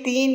3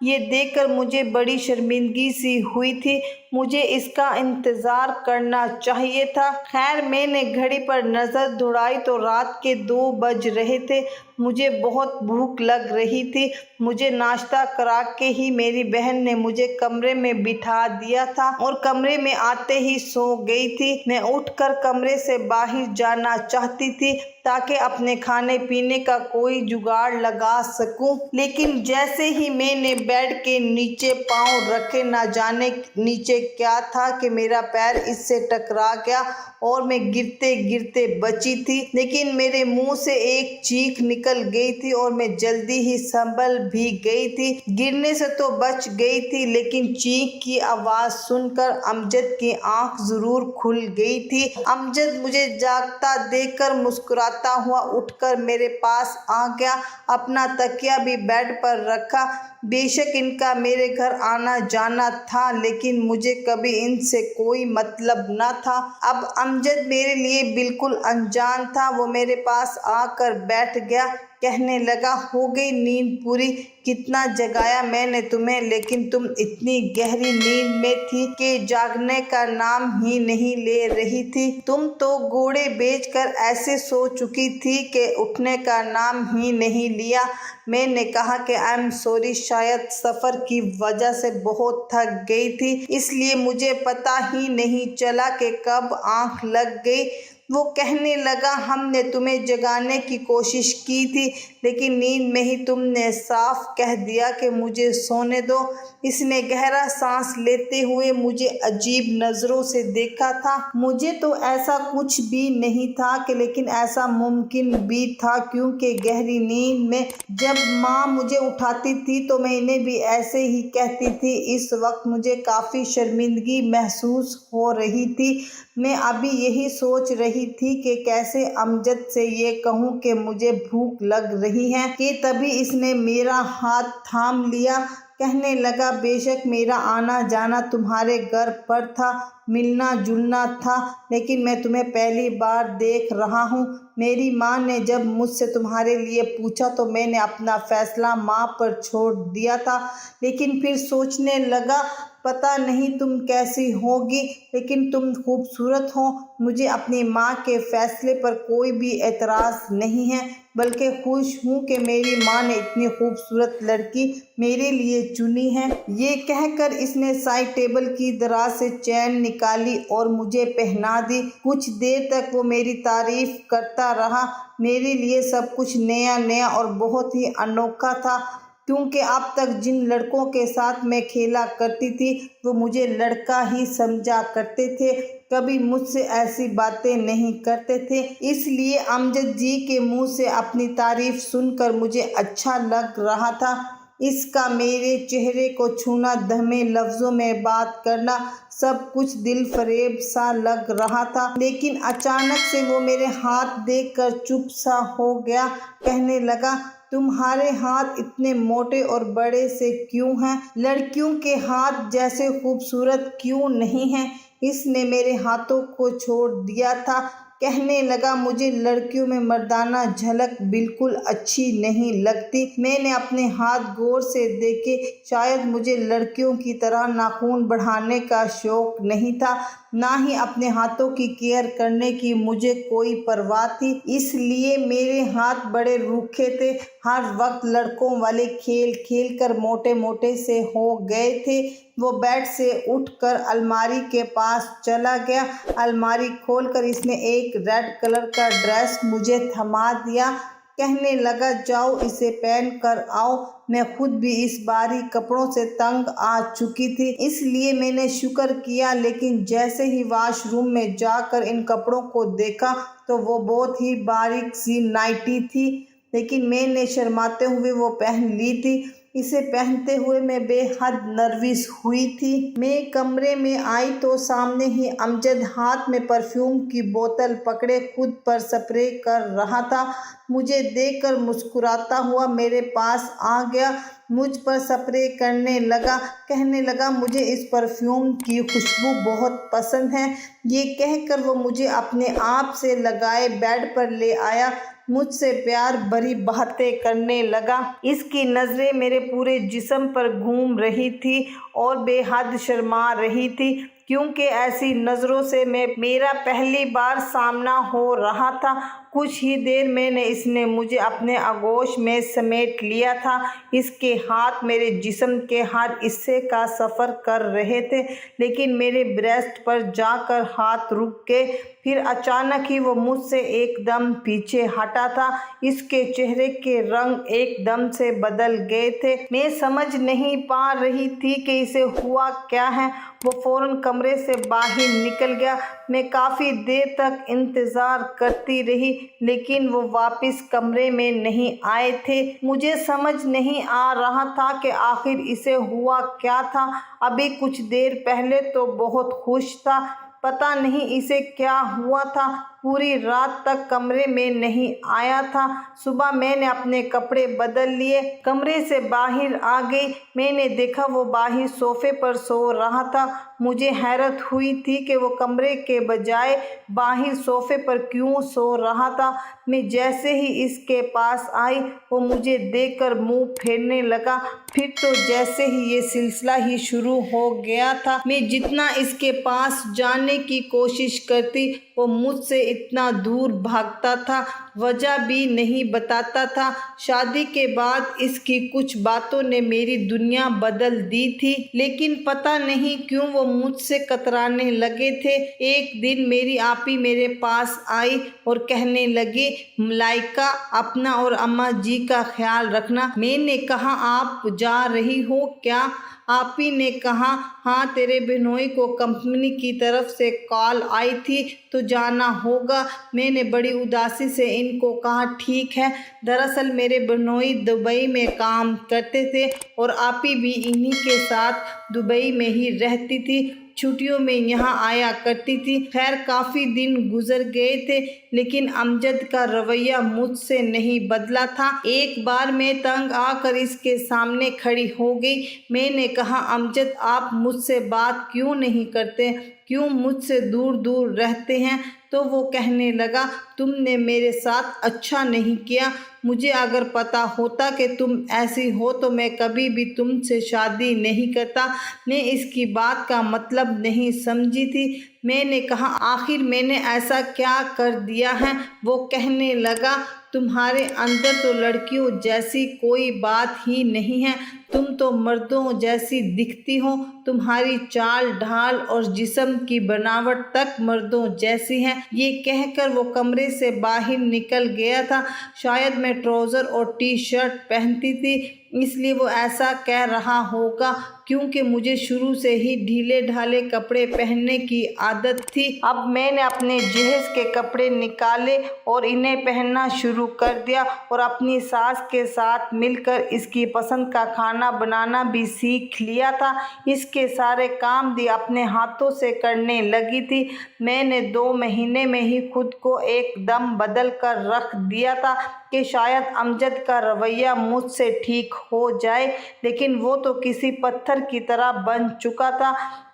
یہ دیکھ کر مجھے بڑی شرمندگی سی ہوئی تھی۔ مجھے اس کا انتظار کرنا چاہیے تھا۔ خیر میں نے گھڑی پر نظر دوڑائی تو رات کے 2 بج رہے تھے۔ مجھے بہت بھوک لگ رہی تھی۔ مجھے ناشتہ کرا کے ہی میری بہن نے مجھے کمرے میں بٹھا دیا تھا اور کمرے میں آتے ہی سو گئی تھی۔ میں اٹھ کر کمرے سے باہر جانا چاہتی تھی تاکہ اپنے کھانے پینے کا کوئی جگاڑ لگا سکوں، لیکن جیسے ہی میں نے بیڈ کے نیچے پاؤں رکھے نہ جانے نیچے کیا تھا کہ میرا پیر اس سے ٹکرا گیا اور میں گرتے گرتے بچی تھی، لیکن میرے منہ سے ایک چیخ نکل گئی تھی اور میں جلدی ہی سنبھل بھی گئی تھی۔ گرنے سے تو بچ گئی تھی لیکن چیخ کی آواز سن کر امجد کی آنکھ ضرور کھل گئی تھی۔ امجد مجھے جاگتا دیکھ کر مسکراتا ہوا اٹھ کر میرے پاس آ گیا، اپنا تکیہ بھی بیڈ پر رکھا۔ بے شک ان کا میرے گھر آنا جانا تھا لیکن مجھے کبھی ان سے کوئی مطلب نہ تھا۔ اب امجد میرے لیے بالکل انجان تھا۔ وہ میرے پاس آ کر بیٹھ گیا، کہنے لگا، ہو گئی نیند پوری؟ کتنا جگایا میں نے تمہیں، لیکن تم اتنی گہری نیند میں تھی کہ جاگنے کا نام ہی نہیں لے رہی تھی۔ تم تو گھوڑے بیچ کر ایسے سو چکی تھی کہ اٹھنے کا نام ہی نہیں لیا۔ میں نے کہا کہ I'm sorry، شاید سفر کی وجہ سے بہت تھک گئی تھی، اس لیے مجھے پتہ ہی نہیں چلا کہ کب آنکھ لگ گئی۔ وہ کہنے لگا، ہم نے تمہیں جگانے کی کوشش کی تھی لیکن نیند میں ہی تم نے صاف کہہ دیا کہ مجھے سونے دو۔ اس نے گہرا سانس لیتے ہوئے مجھے عجیب نظروں سے دیکھا تھا۔ مجھے تو ایسا کچھ بھی نہیں تھا کہ لیکن ایسا ممکن بھی تھا کیونکہ گہری نیند میں جب ماں مجھے اٹھاتی تھی تو میں انہیں بھی ایسے ہی کہتی تھی۔ اس وقت مجھے کافی شرمندگی محسوس ہو رہی تھی۔ میں ابھی یہی سوچ رہی تھی کہ کیسے امجد سے یہ کہوں کہ مجھے بھوک لگ رہی ہے کہ تبھی اس نے میرا ہاتھ تھام لیا۔ کہنے لگا، بے شک میرا آنا جانا تمہارے گھر پر تھا، ملنا جلنا تھا، لیکن میں تمہیں پہلی بار دیکھ رہا ہوں۔ میری ماں نے جب مجھ سے تمہارے لیے پوچھا تو میں نے اپنا فیصلہ ماں پر چھوڑ دیا تھا، لیکن پھر سوچنے لگا پتہ نہیں تم کیسی ہوگی، لیکن تم خوبصورت ہو۔ مجھے اپنی ماں کے فیصلے پر کوئی بھی اعتراض نہیں ہے، بلکہ خوش ہوں کہ میری ماں نے اتنی خوبصورت لڑکی میرے لیے چنی ہے۔ یہ کہہ کر اس نے سائڈ ٹیبل کی دراز سے چین نکالی اور مجھے پہنا دی۔ کچھ دیر تک وہ میری تعریف کرتا رہا۔ میرے لیے سب کچھ نیا نیا اور بہت ہی انوکھا تھا، کیونکہ اب تک جن لڑکوں کے ساتھ میں کھیلا کرتی تھی وہ مجھے لڑکا ہی سمجھا کرتے تھے، کبھی مجھ سے ایسی باتیں نہیں کرتے تھے۔ اس لیے امجد جی کے منہ سے اپنی تعریف سن کر مجھے اچھا لگ رہا تھا۔ اس کا میرے چہرے کو چھونا، دھمے لفظوں میں بات کرنا، سب کچھ دل فریب سا لگ رہا تھا، لیکن اچانک سے وہ میرے ہاتھ دیکھ کر چپ سا ہو گیا۔ کہنے لگا، تمہارے ہاتھ اتنے موٹے اور بڑے سے کیوں ہیں؟ لڑکیوں کے ہاتھ جیسے خوبصورت کیوں نہیں ہیں؟ اس نے میرے ہاتھوں کو چھوڑ دیا تھا۔ کہنے لگا، مجھے لڑکیوں میں مردانہ جھلک بالکل اچھی نہیں لگتی۔ میں نے اپنے ہاتھ غور سے دیکھے، شاید مجھے لڑکیوں کی طرح ناخن بڑھانے کا شوق نہیں تھا، نہ ہی اپنے ہاتھوں کی کیئر کرنے کی مجھے کوئی پرواہ تھی، اس لیے میرے ہاتھ بڑے روکھے تھے، ہر وقت لڑکوں والے کھیل کھیل کر موٹے موٹے سے ہو گئے تھے۔ وہ بیڈ سے اٹھ کر الماری کے پاس چلا گیا۔ الماری کھول کر اس نے ایک ریڈ کلر کا ڈریس مجھے تھما دیا۔ کہنے لگا، جاؤ اسے پہن کر آؤ۔ میں خود بھی اس بھاری کپڑوں سے تنگ آ چکی تھی، اس لیے میں نے شکر کیا، لیکن جیسے ہی واش روم میں جا کر ان کپڑوں کو دیکھا تو وہ بہت ہی باریک سی نائٹی تھی، لیکن میں نے شرماتے ہوئے وہ پہن لی تھی۔ اسے پہنتے ہوئے میں بے حد نروس ہوئی تھی۔ میں کمرے میں آئی تو سامنے ہی امجد ہاتھ میں پرفیوم کی بوتل پکڑے خود پر سپرے کر رہا تھا۔ مجھے دیکھ کر مسکراتا ہوا میرے پاس آ گیا، مجھ پر سپرے کرنے لگا۔ کہنے لگا، مجھے اس پرفیوم کی خوشبو بہت پسند ہے۔ یہ کہہ کر وہ مجھے اپنے آپ سے لگائے بیڈ پر لے آیا۔ مجھ سے پیار بھری باتیں کرنے لگا۔ اس کی نظریں میرے پورے جسم پر گھوم رہی تھی اور بے حد شرما رہی تھی، کیونکہ ایسی نظروں سے میرا پہلی بار سامنا ہو رہا تھا۔ کچھ ہی دیر میں اس نے مجھے اپنے آغوش میں سمیٹ لیا تھا۔ اس کے ہاتھ میرے جسم کے ہر حصے کا سفر کر رہے تھے، لیکن میرے بریسٹ پر جا کر ہاتھ رک گئے۔ پھر اچانک ہی وہ مجھ سے ایک دم پیچھے ہٹا تھا۔ اس کے چہرے کے رنگ ایک دم سے بدل گئے تھے۔ میں سمجھ نہیں پا رہی تھی کہ اسے ہوا کیا ہے۔ وہ فوراً کمرے سے باہر نکل گیا۔ میں کافی دیر تک انتظار کرتی رہی، لیکن وہ واپس کمرے میں نہیں آئے تھے۔ مجھے سمجھ نہیں آ رہا تھا کہ آخر اسے ہوا کیا تھا۔ ابھی کچھ دیر پہلے تو بہت خوش تھا، پتہ نہیں اسے کیا ہوا تھا۔ پوری رات تک کمرے میں نہیں آیا تھا۔ صبح میں نے اپنے کپڑے بدل لیے، کمرے سے باہر آ گئی۔ میں نے دیکھا وہ باہر صوفے پر سو رہا تھا۔ مجھے حیرت ہوئی تھی کہ وہ کمرے کے بجائے باہر صوفے پر کیوں سو رہا تھا۔ میں جیسے ہی اس کے پاس آئی، وہ مجھے دیکھ کر منہ پھیرنے لگا۔ پھر تو جیسے ہی یہ سلسلہ ہی شروع ہو گیا تھا۔ میں جتنا اس کے پاس جانے کی کوشش کرتی، وہ مجھ سے اتنا دور بھاگتا تھا، وجہ بھی نہیں بتاتا تھا۔ شادی کے بعد اس کی کچھ باتوں نے میری دنیا بدل دی تھی، لیکن پتہ نہیں کیوں وہ مجھ سے کترانے لگے تھے۔ ایک دن میری آپی میرے پاس آئی اور کہنے لگی، ملائکہ اپنا اور اماں جی کا خیال رکھنا۔ میں نے کہا، آپ جا رہی ہو کیا؟ آپی نے کہا، ہاں، تیرے بہنوئی کو کمپنی کی طرف سے کال آئی تھی تو جانا ہوگا۔ میں نے بڑی اداسی سے ان کو کہا، ٹھیک ہے۔ دراصل میرے بہنوئی دبئی میں کام کرتے تھے اور آپی بھی انہی کے ساتھ دبئی میں ہی رہتی تھی، چھٹیوں میں یہاں آیا کرتی تھی۔ خیر کافی دن گزر گئے تھے، لیکن امجد کا رویہ مجھ سے نہیں بدلا تھا۔ ایک بار میں تنگ آ کر اس کے سامنے کھڑی ہو گئی۔ میں نے کہا، امجد آپ مجھ سے بات کیوں نہیں کرتے؟ کیوں مجھ سے دور دور رہتے ہیں؟ تو وہ کہنے لگا، تم نے میرے ساتھ اچھا نہیں کیا۔ مجھے اگر پتہ ہوتا کہ تم ایسی ہو تو میں کبھی بھی تم سے شادی نہیں کرتا۔ میں اس کی بات کا مطلب نہیں سمجھی تھی۔ میں نے کہا، آخر میں نے ایسا کیا کر دیا ہے؟ وہ کہنے لگا، تمہارے اندر تو لڑکیوں جیسی کوئی بات ہی نہیں ہے، تم تو مردوں جیسی دکھتی ہو۔ تمہاری چال ڈھال اور جسم کی بناوٹ تک مردوں جیسی ہے۔ یہ کہہ کر وہ کمرے سے باہر نکل گیا تھا۔ شاید میں ٹراؤزر اور ٹی شرٹ پہنتی تھی، اس لیے وہ ایسا کہہ رہا ہوگا، کیونکہ مجھے شروع سے ہی ڈھیلے ڈھالے کپڑے پہننے کی عادت تھی۔ اب میں نے اپنے جہیز کے کپڑے نکالے اور انہیں پہننا شروع کر دیا، اور اپنی ساس کے ساتھ مل کر اس کی پسند کا کھانا بنانا بھی سیکھ لیا تھا۔ اس کے سارے کام بھی اپنے ہاتھوں سے کرنے لگی تھی۔ میں نے 2 مہینے میں ہی خود کو ایک دم بدل کر رکھ دیا تھا کہ شاید امجد کا رویہ مجھ سے ٹھیک ہو جائے، لیکن وہ تو کسی پتھر کی طرح بن چکا تھا۔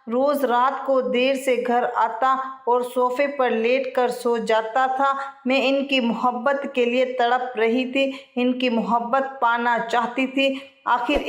روز رات کو دیر سے گھر آتا اور صوفے پر لیٹ کر سو جاتا تھا۔ میں ان کی محبت کے لیے تڑپ رہی تھی، ان کی محبت پانا چاہتی تھی۔ آخر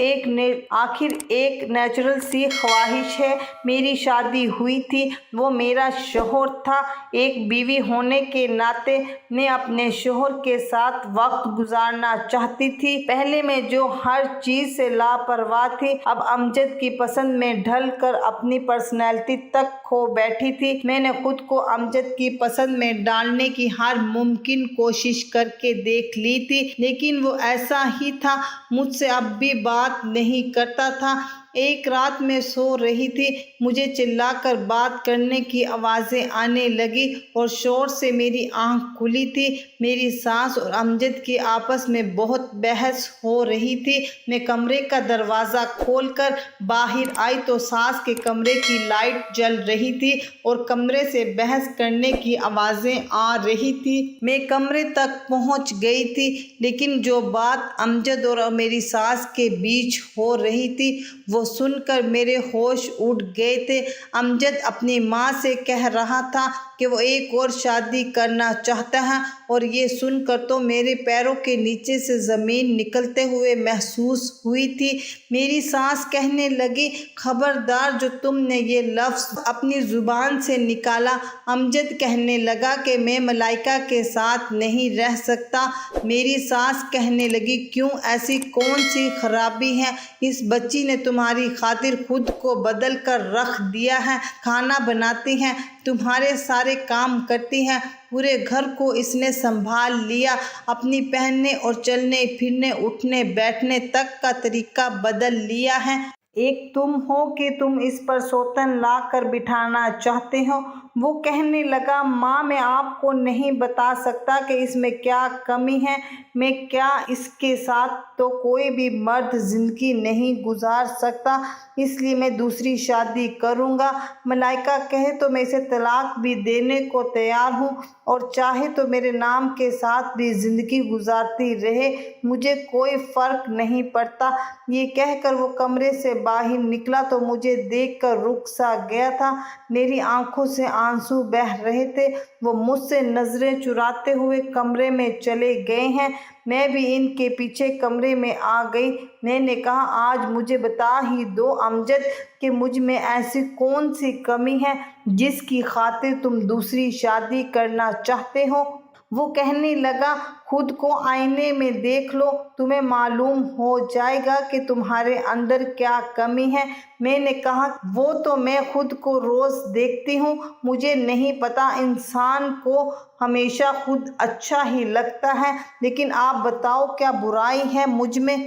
ایک نیچرل سی خواہش ہے۔ میری شادی ہوئی تھی، وہ میرا شوہر تھا۔ ایک بیوی ہونے کے ناطے میں اپنے شوہر کے ساتھ وقت گزارنا چاہتی تھی۔ پہلے میں جو ہر چیز سے لاپرواہ تھی، اب امجد کی پسند میں ڈھل کر اپنی پرسنالٹی تک کھو بیٹھی تھی۔ میں نے خود کو امجد کی پسند میں ڈالنے کی ہر ممکن کوشش کر کے دیکھ لی تھی، لیکن وہ ایسا ہی تھا، مجھ سے اب بھی بات نہیں کرتا تھا۔ ایک رات میں سو رہی تھی، مجھے چلا کر بات کرنے کی آوازیں آنے لگی اور شور سے میری آنکھ کھلی تھی۔ میری ساس اور امجد کی آپس میں بہت بحث ہو رہی تھی۔ میں کمرے کا دروازہ کھول کر باہر آئی تو ساس کے کمرے کی لائٹ جل رہی تھی اور کمرے سے بحث کرنے کی آوازیں آ رہی تھی۔ میں کمرے تک پہنچ گئی تھی، لیکن جو بات امجد اور میری ساس کے بیچ ہو رہی تھی وہ سن کر میرے ہوش اڑ گئے تھے۔ امجد اپنی ماں سے کہہ رہا تھا، کہ وہ ایک اور شادی کرنا چاہتا ہے، اور یہ سن کر تو میرے پیروں کے نیچے سے زمین نکلتے ہوئے محسوس ہوئی تھی۔ میری سانس کہنے لگی، خبردار جو تم نے یہ لفظ اپنی زبان سے نکالا۔ امجد کہنے لگا کہ میں ملائکہ کے ساتھ نہیں رہ سکتا۔ میری سانس کہنے لگی، کیوں؟ ایسی کون سی خرابی ہے؟ اس بچی نے تمہاری خاطر خود کو بدل کر رکھ دیا ہے، کھانا بناتی ہے، تمہارے سارے کام کرتی ہے، پورے گھر کو اس نے سنبھال لیا، اپنی پہننے اور چلنے پھرنے اٹھنے بیٹھنے تک کا طریقہ بدل لیا ہے۔ ایک تم ہو کہ تم اس پر سوتن لا کر بٹھانا چاہتے ہو۔ وہ کہنے لگا، ماں میں آپ کو نہیں بتا سکتا کہ اس میں کیا کمی ہے۔ میں کیا اس کے ساتھ تو کوئی بھی مرد زندگی نہیں گزار سکتا، اس لیے میں دوسری شادی کروں گا۔ ملائکہ کہے تو میں اسے طلاق بھی دینے کو تیار ہوں، اور چاہے تو میرے نام کے ساتھ بھی زندگی گزارتی رہے، مجھے کوئی فرق نہیں پڑتا۔ یہ کہہ کر وہ کمرے سے باہر نکلا تو مجھے دیکھ کر رک سا گیا تھا۔ میری آنکھوں سے آنسو بہہ رہے تھے۔ وہ مجھ سے نظریں چراتے ہوئے کمرے میں چلے گئے ہیں۔ میں بھی ان کے پیچھے کمرے میں آ گئی۔ میں نے کہا، آج مجھے بتا ہی دو امجد کہ مجھ میں ایسی کون سی کمی ہے جس کی خاطر تم دوسری شادی کرنا چاہتے ہو۔ وہ کہنے لگا، خود کو آئینے میں دیکھ لو، تمہیں معلوم ہو جائے گا کہ تمہارے اندر کیا کمی ہے۔ میں نے کہا، وہ تو میں خود کو روز دیکھتی ہوں، مجھے نہیں پتا، انسان کو ہمیشہ خود اچھا ہی لگتا ہے، لیکن آپ بتاؤ کیا برائی ہے مجھ میں؟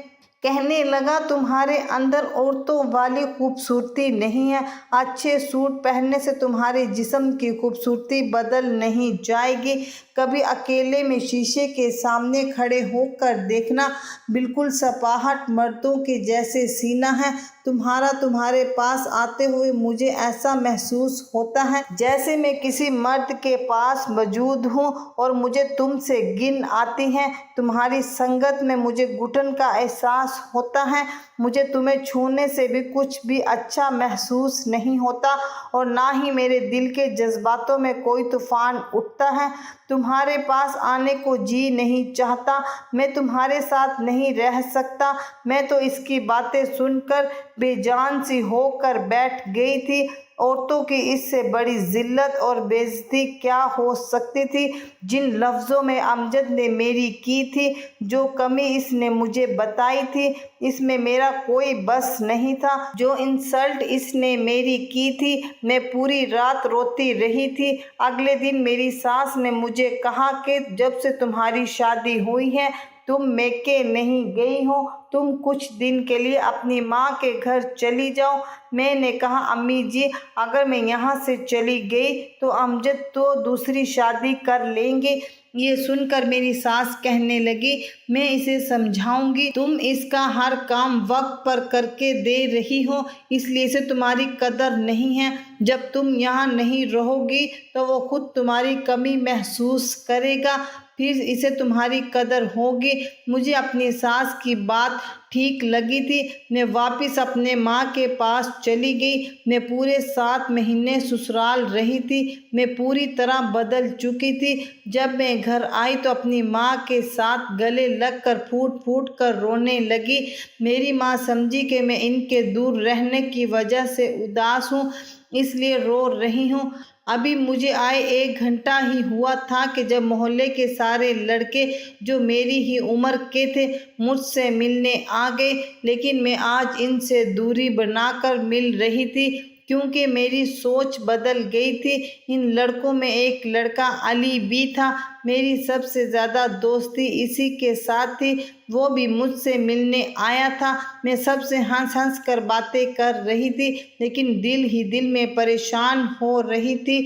کہنے لگا، تمہارے اندر عورتوں والی خوبصورتی نہیں ہے۔ اچھے سوٹ پہننے سے تمہارے جسم کی خوبصورتی بدل نہیں جائے گی۔ کبھی اکیلے میں شیشے کے سامنے کھڑے ہو کر دیکھنا، بالکل سپاہٹ مردوں کے جیسے سینہ ہے تمہارے پاس آتے ہوئے مجھے ایسا محسوس ہوتا ہے جیسے میں کسی مرد کے پاس موجود ہوں، اور مجھے تم سے گھن آتی ہے۔ تمہاری سنگت میں مجھے گھٹن کا احساس ہوتا ہے۔ مجھے تمہیں چھونے سے بھی کچھ بھی اچھا محسوس نہیں ہوتا، اور نہ ہی میرے دل کے جذباتوں میں کوئی طوفان اٹھتا ہے۔ تمہارے پاس آنے کو جی نہیں چاہتا، میں تمہارے ساتھ نہیں رہ سکتا۔ میں تو اس کی باتیں سن کر بے جان سی ہو کر بیٹھ گئی تھی۔ عورتوں کی اس سے بڑی ذلت اور بے عزتی کیا ہو سکتی تھی؟ جن لفظوں میں امجد نے میری کی تھی، جو کمی اس نے مجھے بتائی تھی، اس میں میرا کوئی بس نہیں تھا۔ جو انسلٹ اس نے میری کی تھی، میں پوری رات روتی رہی تھی۔ اگلے دن میری ساس نے مجھے کہا کہ جب سے تمہاری شادی ہوئی ہے تم میکے نہیں گئی ہو، تم کچھ دن کے لیے اپنی ماں کے گھر چلی جاؤ۔ میں نے کہا، امی جی، اگر میں یہاں سے چلی گئی تو امجد تو دوسری شادی کر لیں گے۔ یہ سن کر میری ساس کہنے لگی، میں اسے سمجھاؤں گی، تم اس کا ہر کام وقت پر کر کے دے رہی ہو، اس لیے اسے تمہاری قدر نہیں ہے۔ جب تم یہاں نہیں رہو گی تو وہ خود تمہاری کمی محسوس کرے گا، پھر اسے تمہاری قدر ہوگی۔ مجھے اپنی ساس کی بات ٹھیک لگی تھی۔ میں واپس اپنے ماں کے پاس چلی گئی۔ میں پورے 7 مہینے سسرال رہی تھی۔ میں پوری طرح بدل چکی تھی۔ جب میں گھر آئی تو اپنی ماں کے ساتھ گلے لگ کر پھوٹ پھوٹ کر رونے لگی۔ میری ماں سمجھی کہ میں ان کے دور رہنے کی وجہ سے اداس ہوں، اس لیے رو رہی ہوں۔ ابھی مجھے آئے 1 گھنٹہ ہی ہوا تھا کہ جب محلے کے سارے لڑکے جو میری ہی عمر کے تھے مجھ سے ملنے آ گئے، لیکن میں آج ان سے دوری بنا کر مل رہی تھی کیونکہ میری سوچ بدل گئی تھی۔ ان لڑکوں میں ایک لڑکا علی بھی تھا، میری سب سے زیادہ دوستی اسی کے ساتھ تھی، وہ بھی مجھ سے ملنے آیا تھا۔ میں سب سے ہنس ہنس کر باتیں کر رہی تھی، لیکن دل ہی دل میں پریشان ہو رہی تھی۔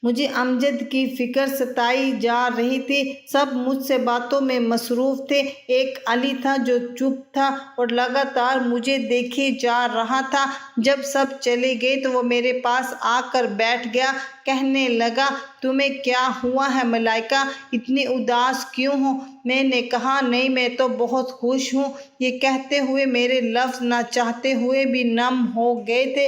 مجھے امجد کی فکر ستائی جا رہی تھی۔ سب مجھ سے باتوں میں مصروف تھے۔ ایک علی تھا جو چپ تھا اور لگاتار مجھے دیکھے جا رہا تھا۔ جب سب چلے گئے تو وہ میرے پاس آ کر بیٹھ گیا۔ کہنے لگا، تمہیں کیا ہوا ہے ملائکہ، اتنی اداس کیوں ہو؟ میں نے کہا، نہیں، میں تو بہت خوش ہوں۔ یہ کہتے ہوئے میرے لفظ نہ چاہتے ہوئے بھی نم ہو گئے تھے۔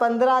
15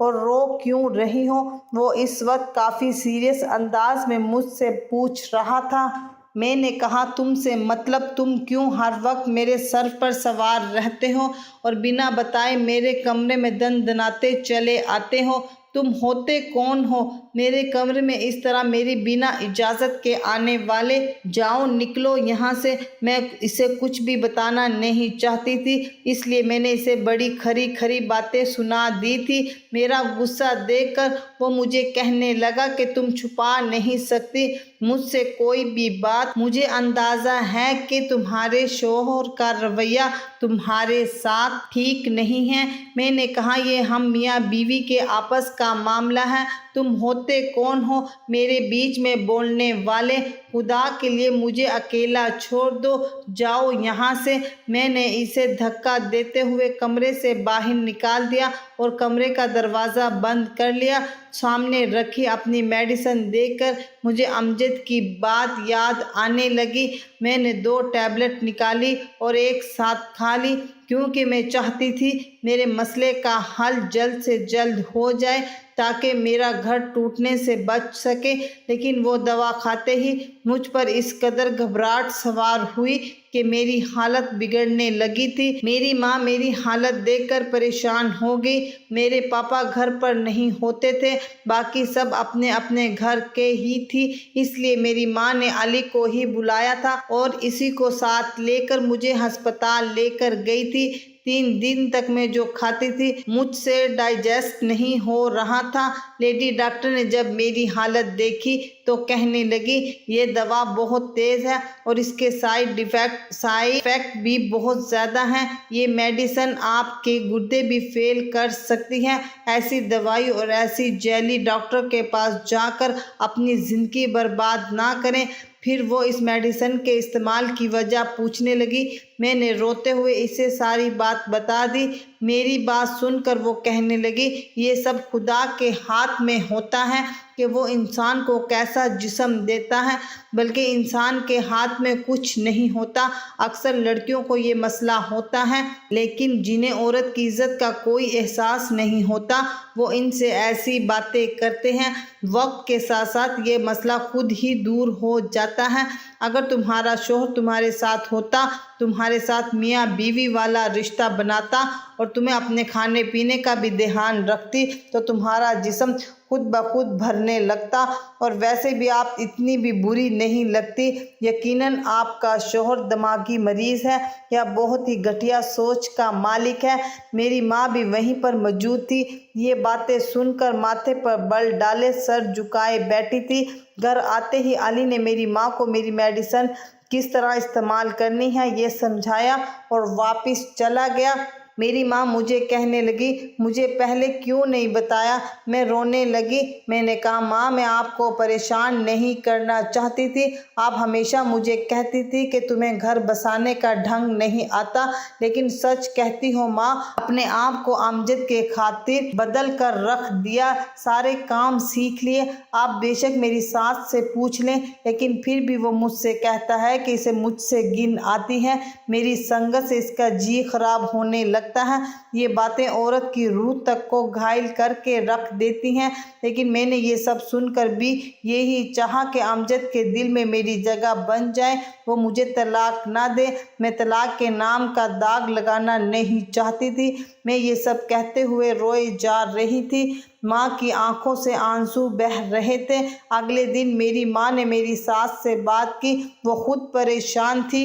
اور رو کیوں رہی ہو؟ وہ اس وقت کافی سیریس انداز میں مجھ سے پوچھ رہا تھا۔ میں نے کہا، تم سے مطلب تم کیوں ہر وقت میرے سر پر سوار رہتے ہو اور بنا بتائے میرے کمرے میں دناتے چلے آتے ہو؟ تم ہوتے کون ہو میرے کمرے میں اس طرح میری بنا اجازت کے آنے والے؟ جاؤ نکلو یہاں سے۔ میں اسے کچھ بھی بتانا نہیں چاہتی تھی، اس لیے میں نے اسے بڑی کھری کھری باتیں سنا دی تھی۔ میرا غصہ دیکھ کر وہ مجھے کہنے لگا کہ تم چھپا نہیں سکتی مجھ سے کوئی بھی بات۔ مجھے اندازہ ہے کہ تمہارے شوہر کا رویہ تمہارے ساتھ ٹھیک نہیں ہے۔ میں نے کہا، یہ ہم میاں بیوی کے آپس کا معاملہ ہے، تم ہوتے کون ہو میرے بیچ میں بولنے والے؟ خدا کے لیے مجھے اکیلا چھوڑ دو، جاؤ یہاں سے۔ میں نے اسے دھکا دیتے ہوئے کمرے سے باہر نکال دیا اور کمرے کا دروازہ بند کر لیا۔ سامنے رکھی اپنی میڈیسن دیکھ کر مجھے امجد کی بات یاد آنے لگی۔ میں نے 2 ٹیبلٹ نکالی اور ایک ساتھ کھا لی، کیونکہ میں چاہتی تھی میرے مسئلے کا حل جلد سے جلد ہو جائے تاکہ میرا گھر ٹوٹنے سے بچ سکے۔ لیکن وہ دوا کھاتے ہی مجھ پر اس قدر گھبراہٹ سوار ہوئی کہ میری حالت بگڑنے لگی تھی۔ میری ماں میری حالت دیکھ کر پریشان ہو گئی۔ میرے پاپا گھر پر نہیں ہوتے تھے، باقی سب اپنے اپنے گھر کے ہی تھی، اس لیے میری ماں نے علی کو ہی بلایا تھا اور اسی کو ساتھ لے کر مجھے ہسپتال لے کر گئی تھی۔ 3 دن تک میں جو کھاتی تھی مجھ سے ڈائجسٹ نہیں ہو رہا تھا۔ لیڈی ڈاکٹر نے جب میری حالت دیکھی تو کہنے لگی، یہ دوا بہت تیز ہے اور اس کے سائیڈ ایفیکٹ بھی بہت زیادہ ہیں، یہ میڈیسن آپ کے گردے بھی فیل کر سکتی ہے۔ ایسی دوائی اور ایسی جیلی ڈاکٹر کے پاس جا کر اپنی زندگی برباد نہ کریں۔ پھر وہ اس میڈیسن کے استعمال کی وجہ پوچھنے لگی۔ میں نے روتے ہوئے اسے ساری بات بتا دی۔ میری بات سن کر وہ کہنے لگی، یہ سب خدا کے ہاتھ میں ہوتا ہے کہ وہ انسان کو کیسا جسم دیتا ہے، بلکہ انسان کے ہاتھ میں کچھ نہیں ہوتا۔ اکثر لڑکیوں کو یہ مسئلہ ہوتا ہے، لیکن جنہیں عورت کی عزت کا کوئی احساس نہیں ہوتا وہ ان سے ایسی باتیں کرتے ہیں۔ وقت کے ساتھ ساتھ یہ مسئلہ خود ہی دور ہو جاتا ہے۔ اگر تمہارا شوہر تمہارے ساتھ ہوتا، تمہارے ساتھ میاں بیوی والا رشتہ بناتا اور تمہیں اپنے کھانے پینے کا بھی دھیان رکھتی تو تمہارا جسم خود بخود بھرنے لگتا، اور ویسے بھی آپ اتنی بھی بری نہیں لگتی۔ یقیناً آپ کا شوہر دماغی مریض ہے یا بہت ہی گھٹیا سوچ کا مالک ہے۔ میری ماں بھی وہیں پر موجود تھی، یہ باتیں سن کر ماتھے پر بل ڈالے سر جھکائے بیٹھی تھی۔ گھر آتے ہی علی نے میری ماں کو میری میڈیسن کس طرح استعمال کرنی ہے یہ سمجھایا اور واپس چلا گیا۔ میری ماں مجھے کہنے لگی، مجھے پہلے کیوں نہیں بتایا؟ میں رونے لگی۔ میں نے کہا، ماں میں آپ کو پریشان نہیں کرنا چاہتی تھی، آپ ہمیشہ مجھے کہتی تھی کہ تمہیں گھر بسانے کا ڈھنگ نہیں آتا، لیکن سچ کہتی ہوں ماں، اپنے آپ کو امجد کے خاطر بدل کر رکھ دیا، سارے کام سیکھ لیے۔ آپ بے شک میری ساس سے پوچھ لیں، لیکن پھر بھی وہ مجھ سے کہتا ہے کہ اسے مجھ سے گن آتی ہے، میری سنگت سے اس کا جی خراب ہونے لگتا ہے۔ یہ باتیں عورت کی روح تک کو گھائل کر کے رکھ دیتی ہیں، لیکن میں نے یہ سب سن کر بھی یہی چاہا کہ امجد کے دل میں میری جگہ بن جائے، وہ مجھے طلاق نہ دے۔ میں طلاق کے نام کا داغ لگانا نہیں چاہتی تھی۔ میں یہ سب کہتے ہوئے روئے جا رہی تھی، ماں کی آنکھوں سے آنسو بہہ رہے تھے۔ اگلے دن میری ماں نے میری ساس سے بات کی، وہ خود پریشان تھی،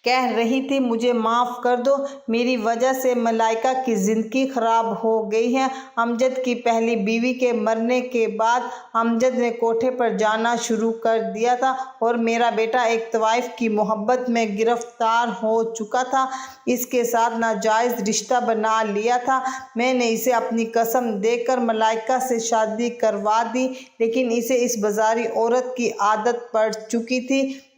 کہہ رہی تھی، مجھے معاف کر دو، میری وجہ سے ملائکہ کی زندگی خراب ہو گئی ہے۔ امجد کی پہلی بیوی کے مرنے کے بعد امجد نے کوٹھے پر جانا شروع کر دیا تھا اور میرا بیٹا ایک طوائف کی محبت میں گرفتار ہو چکا تھا، اس کے ساتھ ناجائز رشتہ بنا لیا تھا۔ میں نے اسے اپنی قسم دے کر ملائکہ سے شادی کروا دی، لیکن اسے اس بازاری عورت کی عادت پڑ چکی تھی،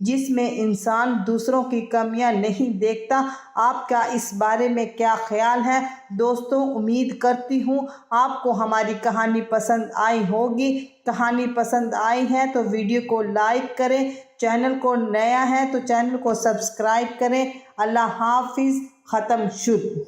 جس میں انسان دوسروں کی کمیاں نہیں دیکھتا۔ آپ کا اس بارے میں کیا خیال ہے؟ دوستوں، امید کرتی ہوں آپ کو ہماری کہانی پسند آئی ہوگی۔ کہانی پسند آئی ہے تو ویڈیو کو لائک کریں، چینل کو نیا ہے تو چینل کو سبسکرائب کریں۔ اللہ حافظ۔ ختم شد۔